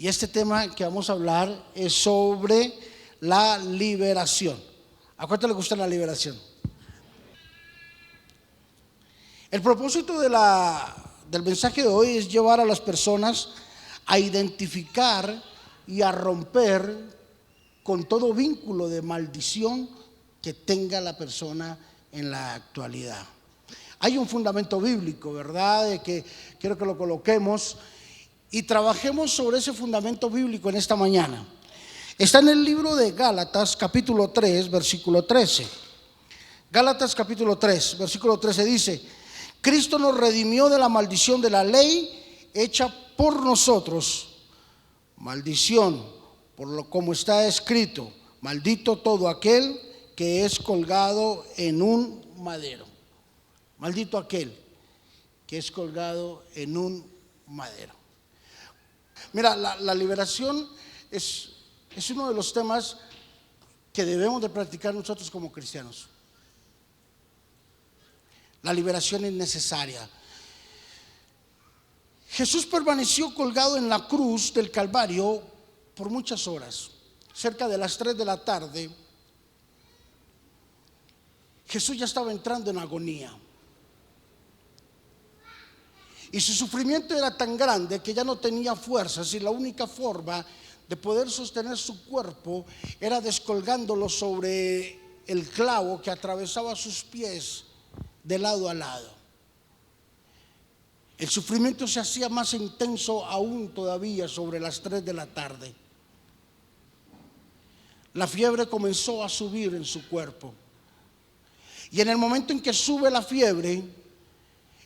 Y este tema que vamos a hablar es sobre la liberación. ¿A cuánto le gusta la liberación? El propósito del mensaje de hoy es llevar a las personas a identificar y a romper con todo vínculo de maldición que tenga la persona en la actualidad. Hay un fundamento bíblico, ¿verdad? De que quiero que lo coloquemos y trabajemos sobre ese fundamento bíblico en esta mañana. Está en el libro de Gálatas capítulo 3 versículo 13. Gálatas capítulo 3 versículo 13 dice: Cristo nos redimió de la maldición de la ley hecha por nosotros, maldición, por lo como está escrito: maldito todo aquel que es colgado en un madero. Maldito aquel que es colgado en un madero. Mira, la liberación es uno de los temas que debemos de practicar nosotros como cristianos. La liberación es necesaria. Jesús permaneció colgado en la cruz del Calvario por muchas horas. Cerca de las 3 de la tarde, Jesús ya estaba entrando en agonía. Y su sufrimiento era tan grande que ya no tenía fuerzas, y la única forma de poder sostener su cuerpo era descolgándolo sobre el clavo que atravesaba sus pies de lado a lado. El sufrimiento se hacía más intenso aún todavía sobre las 3 de la tarde. La fiebre comenzó a subir en su cuerpo. Y en el momento en que sube la fiebre,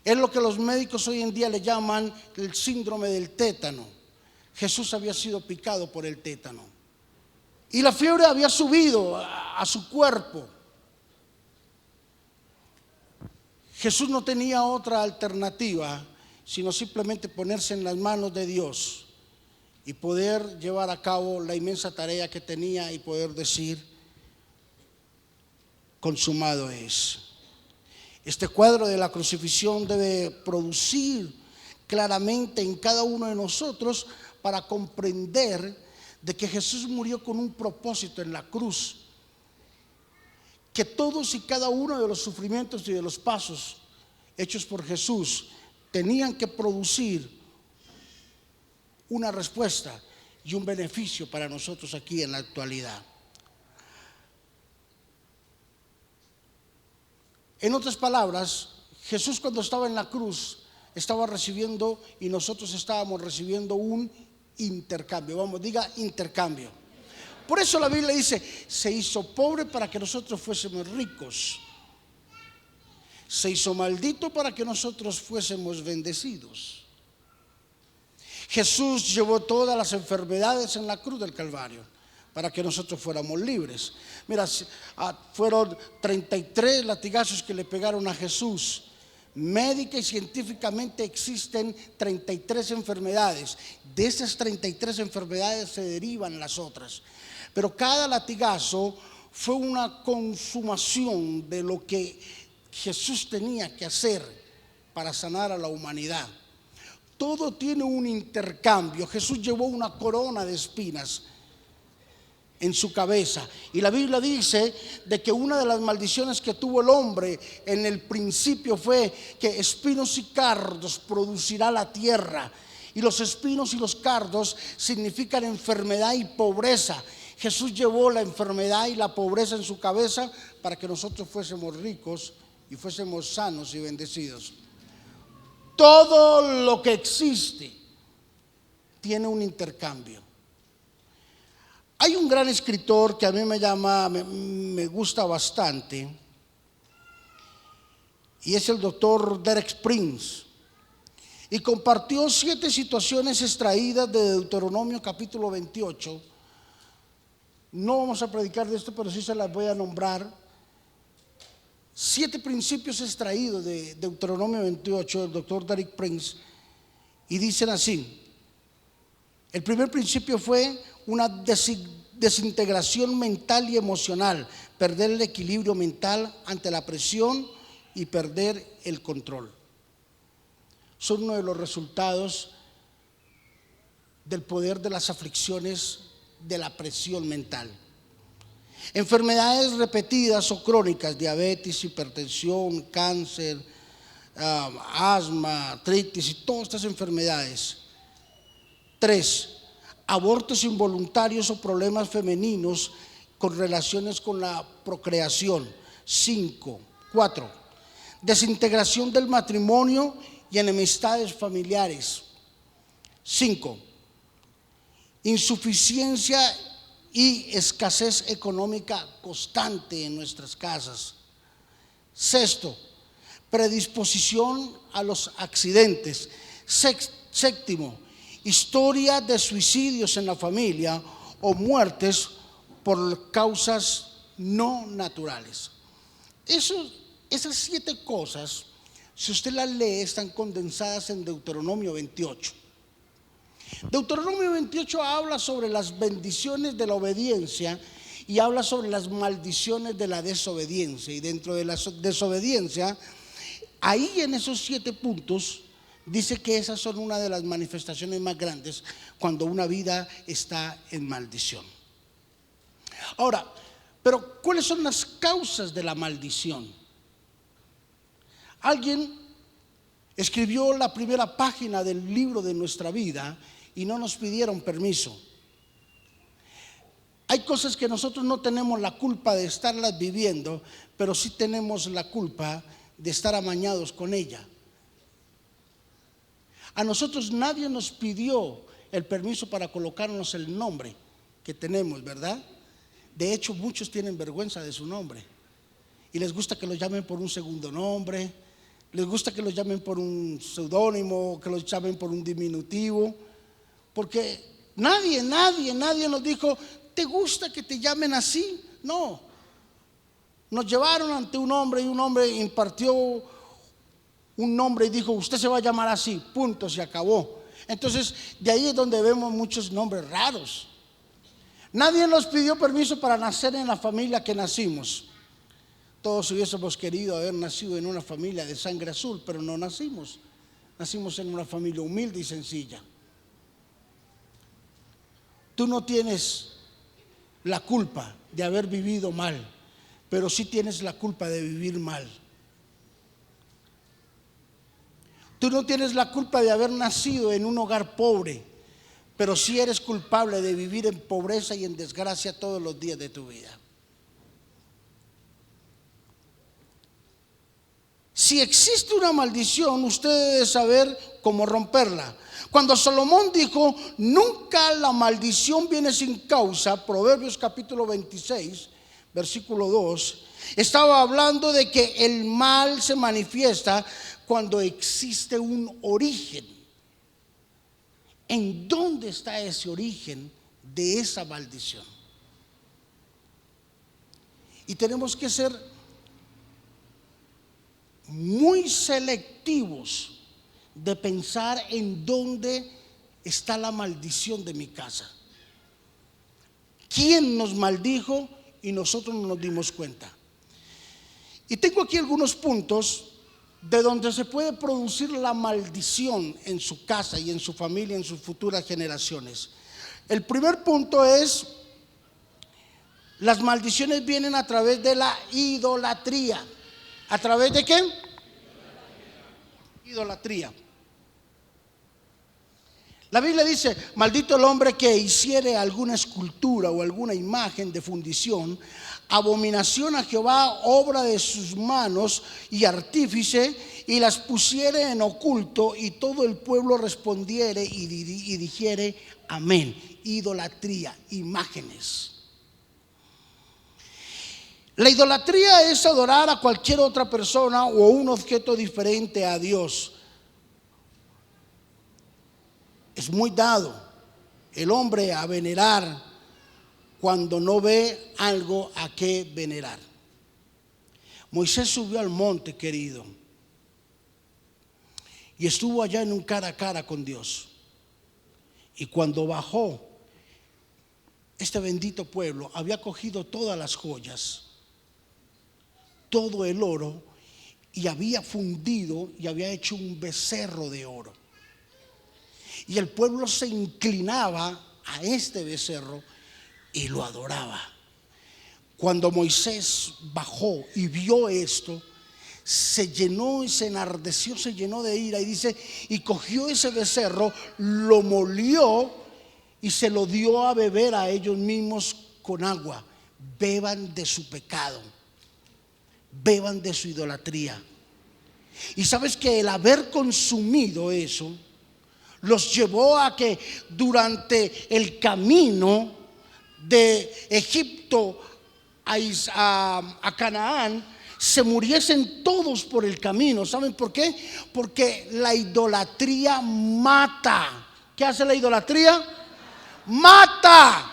es lo que los médicos hoy en día le llaman el síndrome del tétano. Jesús había sido picado por el tétano. Y la fiebre había subido a su cuerpo. Jesús no tenía otra alternativa sino simplemente ponerse en las manos de Dios y poder llevar a cabo la inmensa tarea que tenía y poder decir: consumado es. Este cuadro de la crucifixión debe producir claramente en cada uno de nosotros para comprender de que Jesús murió con un propósito en la cruz, que todos y cada uno de los sufrimientos y de los pasos hechos por Jesús tenían que producir una respuesta y un beneficio para nosotros aquí en la actualidad. En otras palabras, Jesús cuando estaba en la cruz estaba recibiendo, y nosotros estábamos recibiendo, un intercambio. Vamos, diga intercambio. Por eso la Biblia dice: se hizo pobre para que nosotros fuésemos ricos. Se hizo maldito para que nosotros fuésemos bendecidos. Jesús llevó todas las enfermedades en la cruz del Calvario para que nosotros fuéramos libres. Mira, fueron 33 latigazos que le pegaron a Jesús. Médica y científicamente existen 33 enfermedades. De esas 33 enfermedades se derivan las otras. Pero cada latigazo fue una consumación de lo que Jesús tenía que hacer para sanar a la humanidad. Todo tiene un intercambio. Jesús llevó una corona de espinas en su cabeza, y la Biblia dice de que una de las maldiciones que tuvo el hombre en el principio fue que espinos y cardos producirá la tierra, y los espinos y los cardos significan enfermedad y pobreza. Jesús llevó la enfermedad y la pobreza en su cabeza para que nosotros fuésemos ricos y fuésemos sanos y bendecidos. Todo lo que existe tiene un intercambio. Hay un gran escritor que a mí me gusta bastante, y es el doctor Derek Prince, y compartió 7 situaciones extraídas de Deuteronomio capítulo 28. No vamos a predicar de esto, pero sí se las voy a nombrar. 7 principios extraídos de Deuteronomio 28 del doctor Derek Prince, y dicen así. El primer principio fue una desintegración mental y emocional, perder el equilibrio mental ante la presión y perder el control. Son uno de los resultados del poder de las aflicciones de la presión mental. Enfermedades repetidas o crónicas, diabetes, hipertensión, cáncer, asma, artritis y todas estas enfermedades. 3, abortos involuntarios o problemas femeninos con relaciones con la procreación. 4, desintegración del matrimonio y enemistades familiares. 5, insuficiencia y escasez económica constante en nuestras casas. 6, predisposición a los accidentes. 7, historia de suicidios en la familia o muertes por causas no naturales. Esas 7 cosas, si usted las lee, están condensadas en Deuteronomio 28. Deuteronomio 28 habla sobre las bendiciones de la obediencia y habla sobre las maldiciones de la desobediencia. Y dentro de la desobediencia, ahí en esos 7 puntos, dice que esas son una de las manifestaciones más grandes cuando una vida está en maldición. Ahora, pero ¿cuáles son las causas de la maldición? Alguien escribió la primera página del libro de nuestra vida y no nos pidieron permiso. Hay cosas que nosotros no tenemos la culpa de estarlas viviendo, pero sí tenemos la culpa de estar amañados con ella. A nosotros nadie nos pidió el permiso para colocarnos el nombre que tenemos, ¿verdad? De hecho, muchos tienen vergüenza de su nombre y les gusta que lo llamen por un segundo nombre, les gusta que lo llamen por un seudónimo, que lo llamen por un diminutivo, porque nadie nos dijo, ¿te gusta que te llamen así? No, nos llevaron ante un hombre y un hombre impartió un nombre y dijo, usted se va a llamar así, punto, se acabó. Entonces, de ahí es donde vemos muchos nombres raros. Nadie nos pidió permiso para nacer en la familia que nacimos. Todos hubiésemos querido haber nacido en una familia de sangre azul, pero no nacimos. Nacimos en una familia humilde y sencilla. Tú no tienes la culpa de haber vivido mal, pero sí tienes la culpa de vivir mal. Tú no tienes la culpa de haber nacido en un hogar pobre, pero sí eres culpable de vivir en pobreza y en desgracia todos los días de tu vida. Si existe una maldición, usted debe saber cómo romperla. Cuando Salomón dijo, nunca la maldición viene sin causa, Proverbios capítulo 26, versículo 2, estaba hablando de que el mal se manifiesta cuando existe un origen. ¿En dónde está ese origen de esa maldición? Y tenemos que ser muy selectivos de pensar en dónde está la maldición de mi casa. ¿Quién nos maldijo y nosotros no nos dimos cuenta? Y tengo aquí algunos puntos de donde se puede producir la maldición en su casa y en su familia, en sus futuras generaciones. El primer punto es, las maldiciones vienen a través de la idolatría. ¿A través de qué? Idolatría. La Biblia dice, maldito el hombre que hiciere alguna escultura o alguna imagen de fundición, abominación a Jehová, obra de sus manos y artífice, y las pusiere en oculto, y todo el pueblo respondiere y dijere amén. Idolatría, imágenes. La idolatría es adorar a cualquier otra persona o un objeto diferente a Dios. Es muy dado el hombre a venerar cuando no ve algo a qué venerar. Moisés subió al monte, querido, y estuvo allá en un cara a cara con Dios. Y cuando bajó, este bendito pueblo había cogido todas las joyas, todo el oro, y había fundido y había hecho un becerro de oro. Y el pueblo se inclinaba a este becerro y lo adoraba. Cuando Moisés bajó y vio esto, se llenó y se enardeció, se llenó de ira, y dice, y cogió ese becerro, lo molió y se lo dio a beber a ellos mismos con agua. Beban de su pecado, beban de su idolatría. Y sabes que el haber consumido eso los llevó a que durante el camino de Egipto a Canaán se muriesen todos por el camino. ¿Saben por qué? Porque la idolatría mata. ¿Qué hace la idolatría? Mata.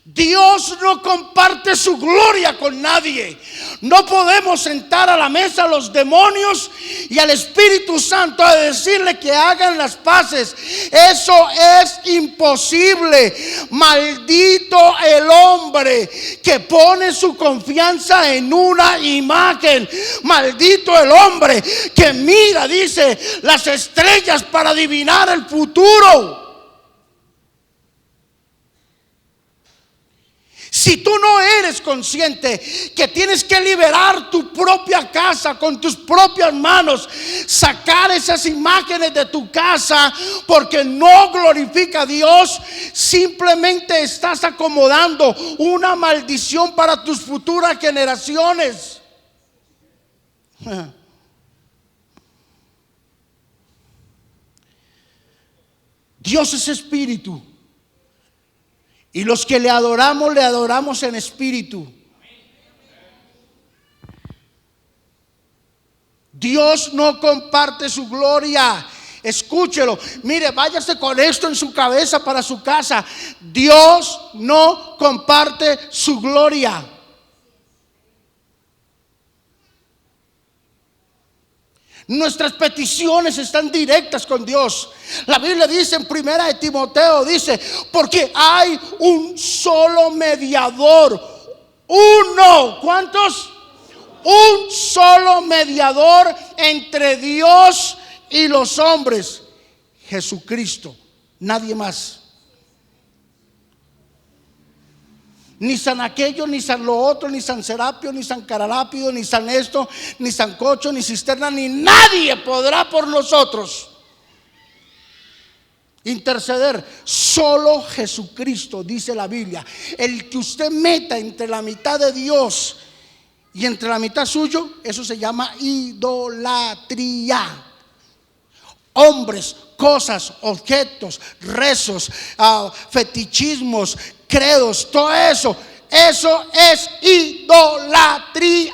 Dios no comparte su gloria con nadie. No podemos sentar a la mesa a los demonios y al Espíritu Santo a decirle que hagan las paces. Eso es imposible. Maldito el hombre que pone su confianza en una imagen. Maldito el hombre que mira, dice, las estrellas para adivinar el futuro. Si tú no eres consciente que tienes que liberar tu propia casa con tus propias manos, sacar esas imágenes de tu casa porque no glorifica a Dios, simplemente estás acomodando una maldición para tus futuras generaciones. Dios es espíritu. Y los que le adoramos en espíritu. Dios no comparte su gloria. Escúchelo. Mire, váyase con esto en su cabeza para su casa. Dios no comparte su gloria. Nuestras peticiones están directas con Dios. La Biblia dice en primera de Timoteo, dice, porque hay un solo mediador. Uno. ¿Cuántos? Un solo mediador entre Dios y los hombres, Jesucristo. Nadie más. Ni San aquello, ni San lo otro, ni San Serapio, ni San Caralápido, ni San esto, ni San Cocho, ni Cisterna, ni nadie podrá por nosotros interceder. Solo Jesucristo, dice la Biblia. El que usted meta entre la mitad de Dios y entre la mitad suyo, eso se llama idolatría. Hombres, cosas, objetos, rezos, fetichismos, credos, todo eso es idolatría.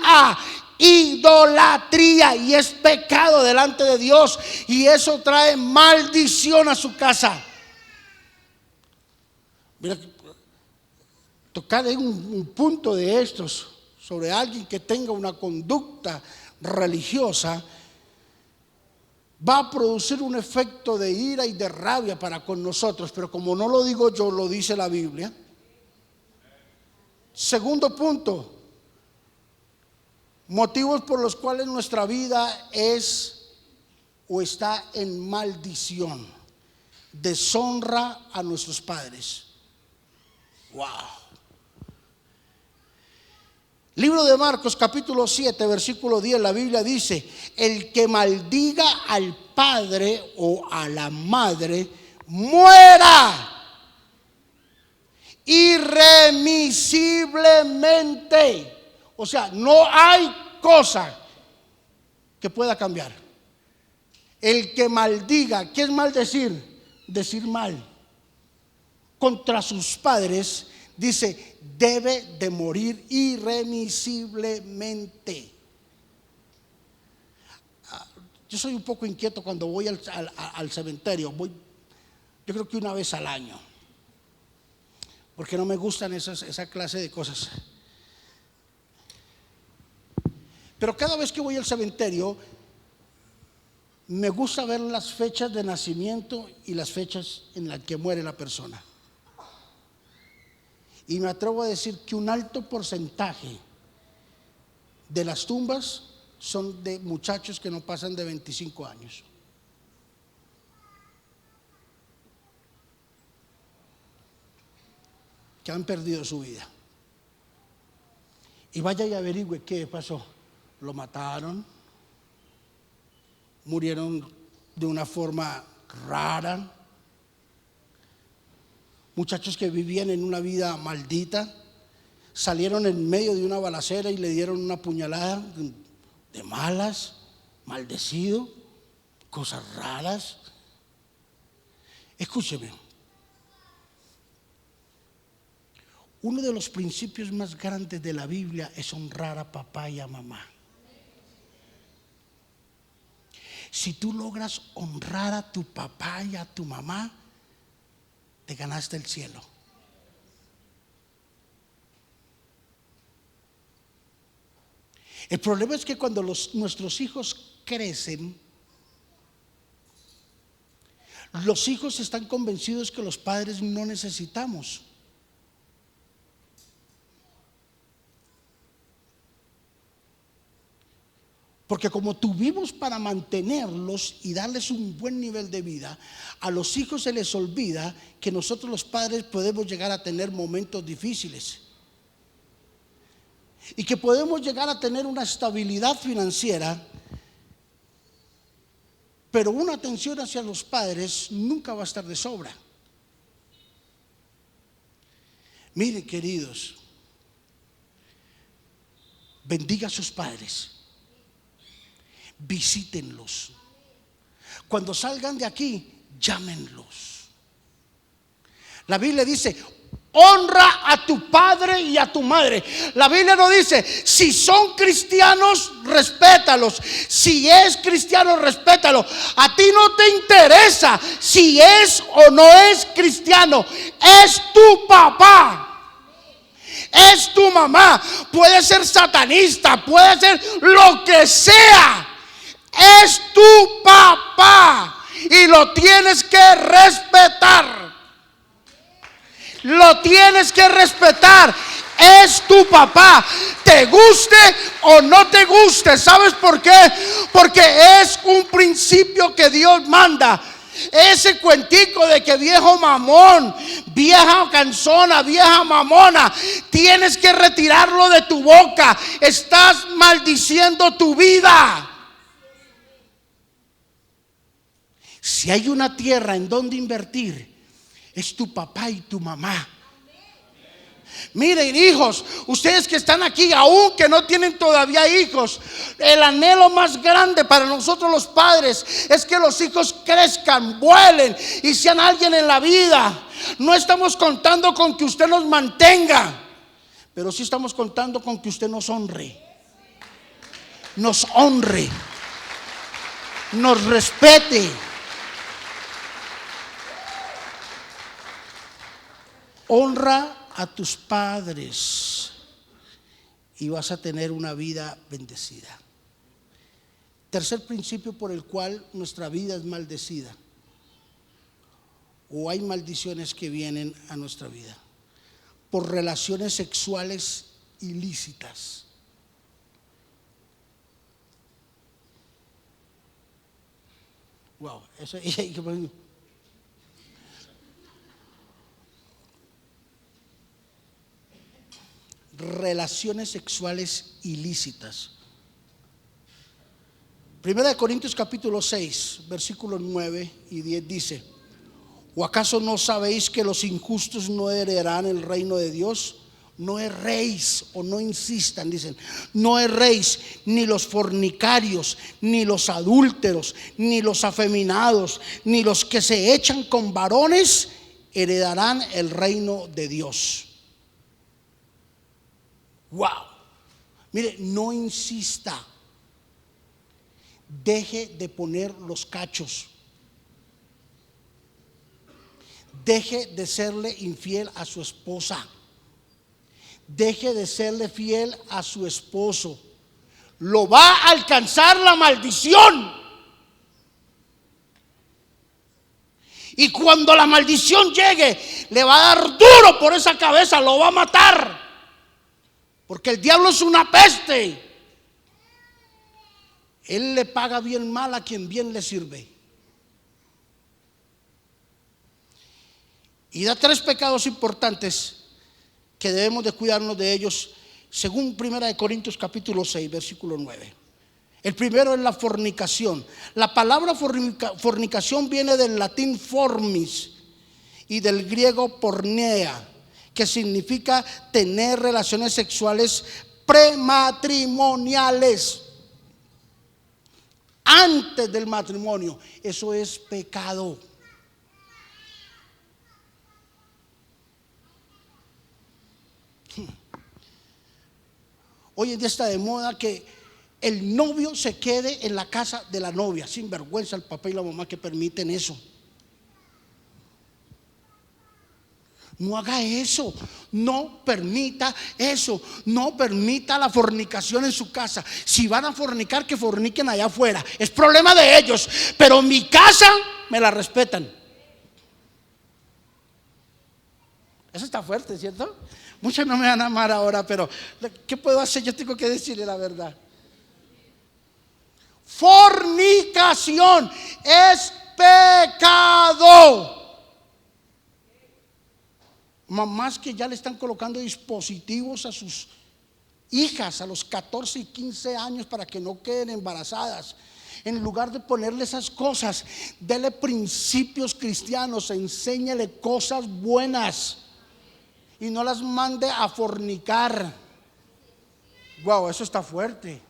Idolatría, y es pecado delante de Dios, y eso trae maldición a su casa. Mira, tocar en un punto de estos sobre alguien que tenga una conducta religiosa va a producir un efecto de ira y de rabia para con nosotros, pero como no lo digo yo, lo dice la Biblia. Segundo punto, motivos por los cuales nuestra vida es o está en maldición. Deshonra a nuestros padres. Wow. Libro de Marcos, capítulo 7, versículo 10, la Biblia dice: el que maldiga al padre o a la madre, muera irremisiblemente. O sea, no hay cosa que pueda cambiar. El que maldiga, ¿qué es maldecir? Decir mal contra sus padres, dice, debe de morir irremisiblemente. Yo soy un poco inquieto cuando voy al cementerio. Voy, yo creo que una vez al año, porque no me gustan esa clase de cosas. Pero cada vez que voy al cementerio, me gusta ver las fechas de nacimiento y las fechas en las que muere la persona. Y me atrevo a decir que un alto porcentaje de las tumbas son de muchachos que no pasan de 25 años. que han perdido su vida. Y vaya y averigüe qué pasó. Lo mataron, murieron de una forma rara. Muchachos que vivían en una vida maldita salieron en medio de una balacera y le dieron una puñalada de malas, maldecido, cosas raras. Escúcheme, uno de los principios más grandes de la Biblia es honrar a papá y a mamá. Si tú logras honrar a tu papá y a tu mamá, te ganaste el cielo. El problema es que cuando nuestros hijos crecen, los hijos están convencidos que los padres no necesitamos. Porque como tuvimos para mantenerlos y darles un buen nivel de vida, a los hijos se les olvida que nosotros los padres podemos llegar a tener momentos difíciles y que podemos llegar a tener una estabilidad financiera, pero una atención hacia los padres nunca va a estar de sobra. Miren, queridos, bendiga a sus padres. Visítenlos. Cuando salgan de aquí, llámenlos. La Biblia dice: honra a tu padre y a tu madre. La Biblia no dice: si son cristianos, respétalos. Si es cristiano, respétalo. A ti no te interesa si es o no es cristiano. Es tu papá. Es tu mamá. Puede ser satanista, puede ser lo que sea. Es tu papá y lo tienes que respetar. Lo tienes que respetar. Es tu papá, te guste o no te guste. ¿Sabes por qué? Porque es un principio que Dios manda. Ese cuentico de que viejo mamón, vieja cansona, vieja mamona, tienes que retirarlo de tu boca. Estás maldiciendo tu vida. Si hay una tierra en donde invertir, es tu papá y tu mamá. Miren, hijos, ustedes que están aquí, aún que no tienen todavía hijos, el anhelo más grande para nosotros los padres es que los hijos crezcan, vuelen y sean alguien en la vida. No estamos contando con que usted nos mantenga, pero sí estamos contando con que usted nos honre, nos respete. Honra a tus padres y vas a tener una vida bendecida. Tercer principio por el cual nuestra vida es maldecida, o hay maldiciones que vienen a nuestra vida, por relaciones sexuales ilícitas. Wow, eso hay que poner. Relaciones sexuales ilícitas. Primera de Corintios capítulo 6 versículos 9 y 10 dice: ¿o acaso no sabéis que los injustos no heredarán el reino de Dios? No erréis, o no insistan, dicen, no erréis, ni los fornicarios, ni los adúlteros, ni los afeminados, ni los que se echan con varones heredarán el reino de Dios. Wow. Mire, no insista. Deje de poner los cachos. Deje de serle infiel a su esposa. Deje de serle fiel a su esposo. Lo va a alcanzar la maldición. Y cuando la maldición llegue, le va a dar duro por esa cabeza, lo va a matar. Porque el diablo es una peste. Él le paga bien mal a quien bien le sirve. Y da 3 pecados importantes que debemos de cuidarnos de ellos, según 1 Corintios capítulo 6, versículo 9. El primero es la fornicación. La palabra fornicación viene del latín formis y del griego porneia, que significa tener relaciones sexuales prematrimoniales, antes del matrimonio. Eso es pecado. Hoy en día está de moda que el novio se quede en la casa de la novia. Sin vergüenza el papá y la mamá que permiten eso. No haga eso, no permita eso, no permita la fornicación en su casa. Si van a fornicar, que forniquen allá afuera, es problema de ellos, pero mi casa me la respetan. Eso está fuerte, ¿cierto? Muchos no me van a amar ahora, pero ¿qué puedo hacer? Yo tengo que decirle la verdad. Fornicación es pecado. Mamás que ya le están colocando dispositivos a sus hijas a los 14 y 15 años para que no queden embarazadas. En lugar de ponerle esas cosas, dele principios cristianos, enséñale cosas buenas y no las mande a fornicar. Wow, eso está fuerte.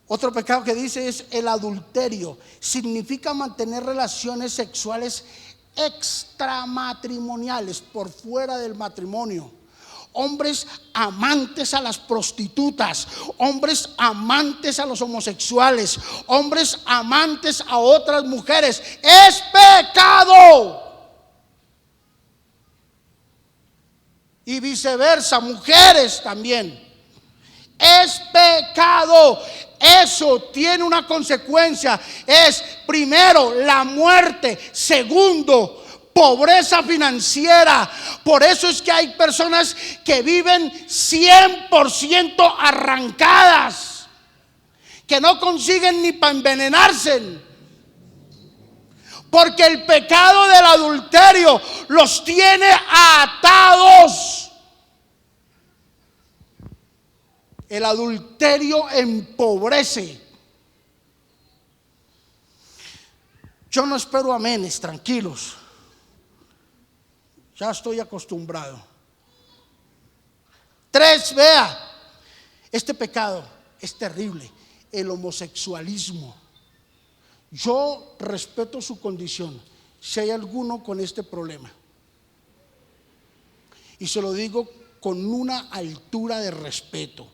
Otro pecado que dice es el adulterio. Significa mantener relaciones sexuales extramatrimoniales, por fuera del matrimonio. Hombres amantes a las prostitutas, hombres amantes a los homosexuales, hombres amantes a otras mujeres. Es pecado. Y viceversa, mujeres también. Es pecado. Eso tiene una consecuencia. Es primero la muerte. Segundo, pobreza financiera. Por eso es que hay personas que viven 100% arrancadas, que no consiguen ni para envenenarse, porque el pecado del adulterio los tiene atados. El adulterio empobrece. Yo no espero amenes, tranquilos. Ya estoy acostumbrado. 3, vea, este pecado es terrible, el homosexualismo. Yo respeto su condición, si hay alguno con este problema. Y se lo digo con una altura de respeto.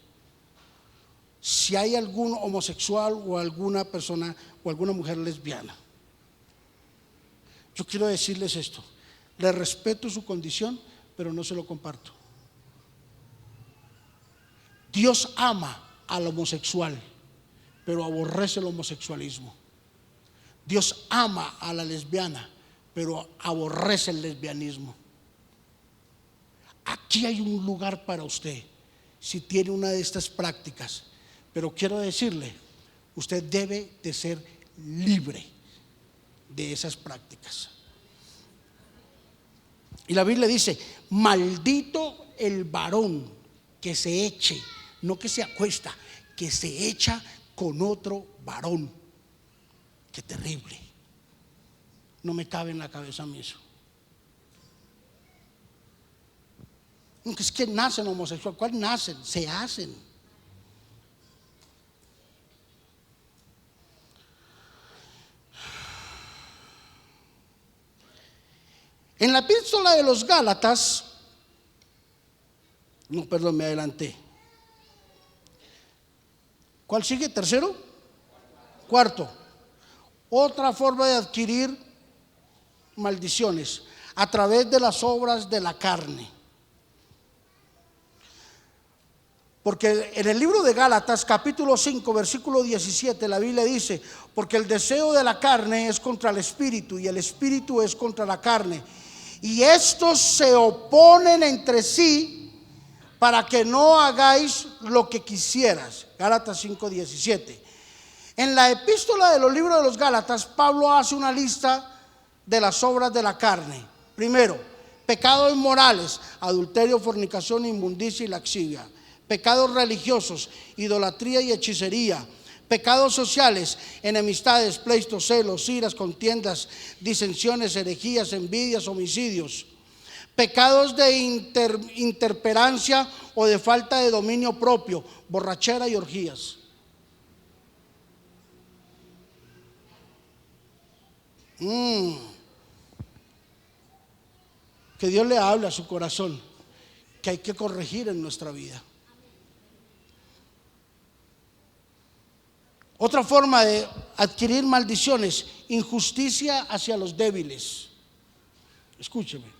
Si hay algún homosexual o alguna persona o alguna mujer lesbiana, yo quiero decirles esto: le respeto su condición, pero no se lo comparto. Dios ama al homosexual, pero aborrece el homosexualismo. Dios ama a la lesbiana, pero aborrece el lesbianismo. Aquí hay un lugar para usted si tiene una de estas prácticas. Pero quiero decirle, usted debe de ser libre de esas prácticas. Y la Biblia dice: maldito el varón que se eche, no que se acuesta, que se echa con otro varón. Qué terrible. No me cabe en la cabeza a mí eso. Es que nacen homosexuales. ¿Cuál nacen? Se hacen. En la epístola de los Gálatas, me adelanté. ¿Cuál sigue? ¿Tercero? Cuarto. Otra forma de adquirir maldiciones: a través de las obras de la carne. Porque en el libro de Gálatas capítulo 5 versículo 17 la Biblia dice: porque el deseo de la carne es contra el espíritu y el espíritu es contra la carne, y estos se oponen entre sí para que no hagáis lo que quisieras. Gálatas 5:17. En la epístola de los libros de los Gálatas, Pablo hace una lista de las obras de la carne. Primero, pecados morales: adulterio, fornicación, inmundicia y laxivia. Pecados religiosos: idolatría y hechicería. Pecados sociales: enemistades, pleitos, celos, iras, contiendas, disensiones, herejías, envidias, homicidios. Pecados de intemperancia o de falta de dominio propio: borrachera y orgías. Que Dios le hable a su corazón, que hay que corregir en nuestra vida. Otra forma de adquirir maldiciones: injusticia hacia los débiles. Escúcheme.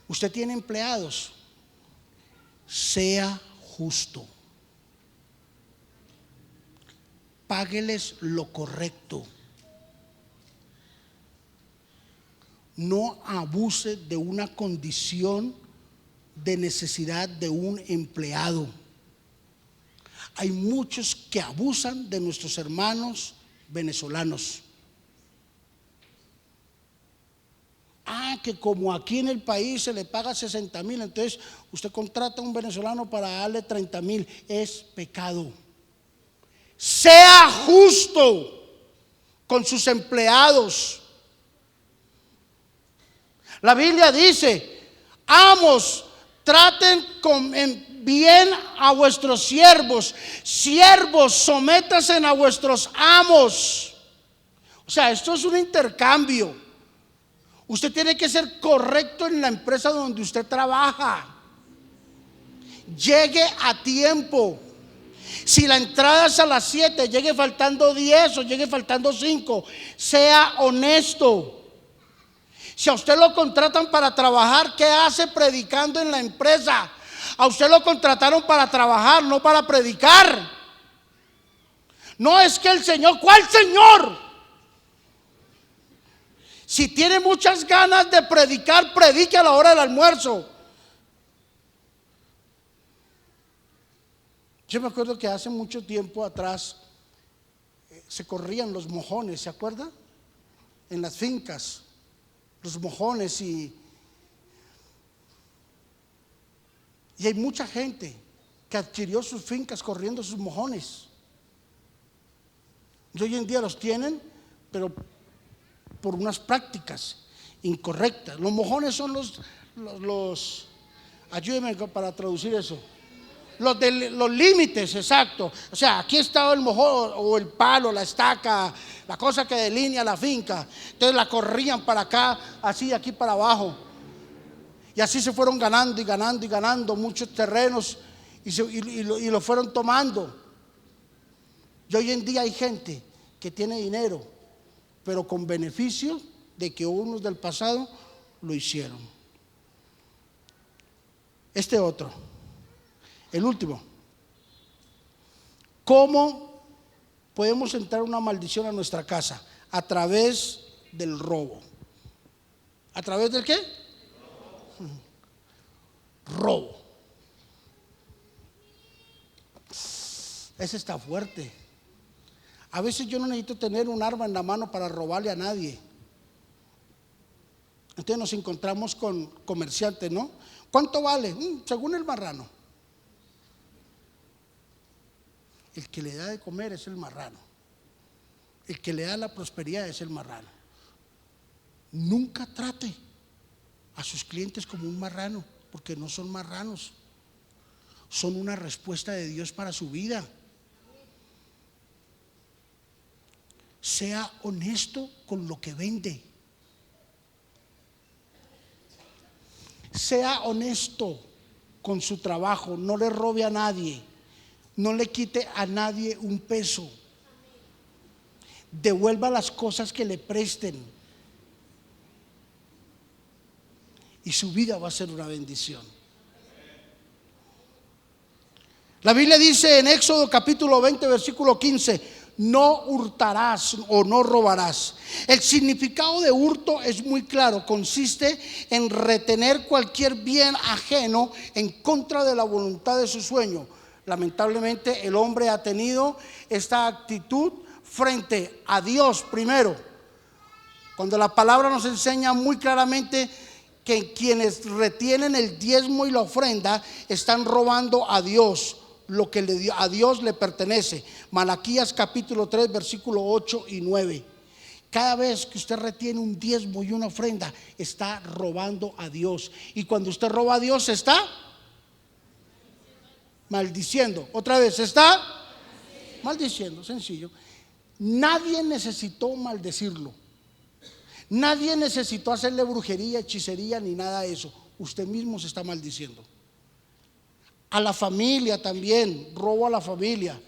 Usted tiene empleados, sea justo. Págueles lo correcto. No abuse de una condición de necesidad de un empleado. Hay muchos que abusan de nuestros hermanos venezolanos. Que como aquí en el país se le paga 60,000, entonces usted contrata a un venezolano para darle 30,000. Es pecado. Sea justo con sus empleados. La Biblia dice: amos, traten bien a vuestros siervos. Siervos, sométanse a vuestros amos. O sea, esto es un intercambio. Usted tiene que ser correcto en la empresa donde usted trabaja. Llegue a tiempo. Si la entrada es a las 7, llegue faltando 10 o llegue faltando 5. Sea honesto. Si a usted lo contratan para trabajar, ¿qué hace predicando en la empresa? A usted lo contrataron para trabajar, no para predicar. No es que el Señor, ¿cuál Señor? Si tiene muchas ganas de predicar, predique a la hora del almuerzo. Yo me acuerdo que hace mucho tiempo atrás se corrían los mojones, ¿se acuerda? En las fincas, los mojones, y hay mucha gente que adquirió sus fincas corriendo sus mojones. Y hoy en día los tienen, pero por unas prácticas incorrectas. Los mojones son los ayúdenme para traducir eso. Los límites, exacto. O sea, aquí estaba el mojón o el palo, la estaca, la cosa que delinea la finca. Entonces la corrían para acá, así, aquí para abajo. Y así se fueron ganando y ganando y ganando muchos terrenos y lo fueron tomando. Y hoy en día hay gente que tiene dinero, pero con beneficio de que unos del pasado lo hicieron. Este otro, el último: ¿cómo podemos entrar una maldición a nuestra casa? A través del robo. ¿A través del qué? Robo. Ese está fuerte. A veces yo no necesito tener un arma en la mano para robarle a nadie. Entonces nos encontramos con comerciantes, ¿no? ¿Cuánto vale? Según el marrano. El que le da de comer es el marrano. El que le da la prosperidad es el marrano. Nunca trate a sus clientes como un marrano, porque no son marranos. Son una respuesta de Dios para su vida. Sea honesto con lo que vende. Sea honesto con su trabajo. No le robe a nadie. No le quite a nadie un peso. Devuelva las cosas que le presten. Y su vida va a ser una bendición. La Biblia dice en Éxodo capítulo 20 versículo 15: no hurtarás o no robarás. El significado de hurto es muy claro. Consiste en retener cualquier bien ajeno en contra de la voluntad de su dueño. Lamentablemente el hombre ha tenido esta actitud frente a Dios primero. Cuando la palabra nos enseña muy claramente que quienes retienen el diezmo y la ofrenda están robando a Dios lo que a Dios le pertenece. Malaquías capítulo 3 versículo 8 y 9. Cada vez que usted retiene un diezmo y una ofrenda, está robando a Dios. Y cuando usted roba a Dios, está maldiciendo. Otra vez, está maldiciendo, sencillo. Nadie necesitó maldecirlo. Nadie necesitó hacerle brujería, hechicería, ni nada de eso. Usted mismo se está maldiciendo. A la familia también, robo a la familia.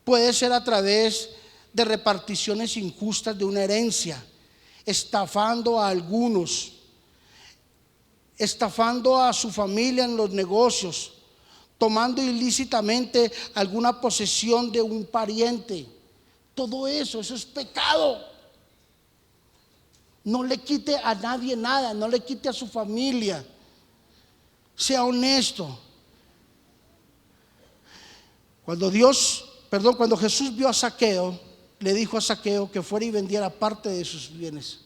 Puede ser a través de reparticiones injustas de una herencia, estafando a algunos, estafando a su familia en los negocios, tomando ilícitamente alguna posesión de un pariente. Todo eso es pecado. No le quite a nadie nada, no le quite a su familia. Sea honesto. Cuando Jesús vio a Zaqueo, le dijo a Zaqueo que fuera y vendiera parte de sus bienes.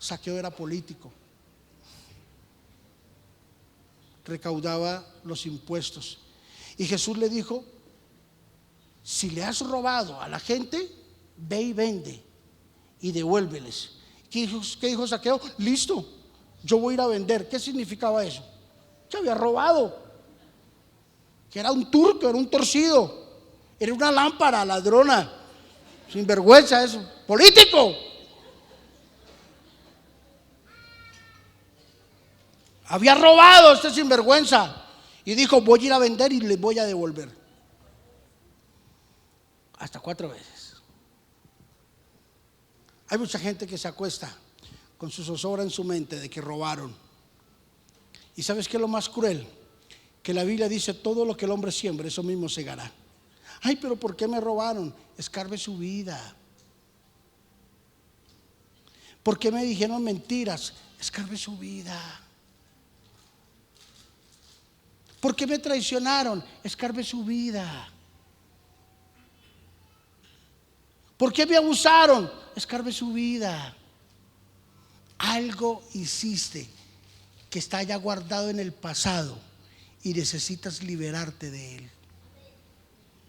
Zaqueo era político, recaudaba los impuestos. Y Jesús le dijo: si le has robado a la gente, ve y vende y devuélveles. ¿Qué dijo Zaqueo? Listo, yo voy a ir a vender. ¿Qué significaba eso? Que había robado, que era un turco, era un torcido, era una lámpara, ladrona, sinvergüenza, eso, político. Había robado este sinvergüenza y dijo: voy a ir a vender y les voy a devolver. Hasta 4 veces. Hay mucha gente que se acuesta con su zozobra en su mente de que robaron. ¿Y sabes qué es lo más cruel? Que la Biblia dice: todo lo que el hombre siembre, eso mismo segará. Ay, pero ¿por qué me robaron? Escarbe su vida. ¿Por qué me dijeron mentiras? Escarbe su vida. ¿Por qué me traicionaron? Escarbe su vida. ¿Por qué me abusaron? Escarbe su vida. Algo hiciste que está ya guardado en el pasado y necesitas liberarte de él.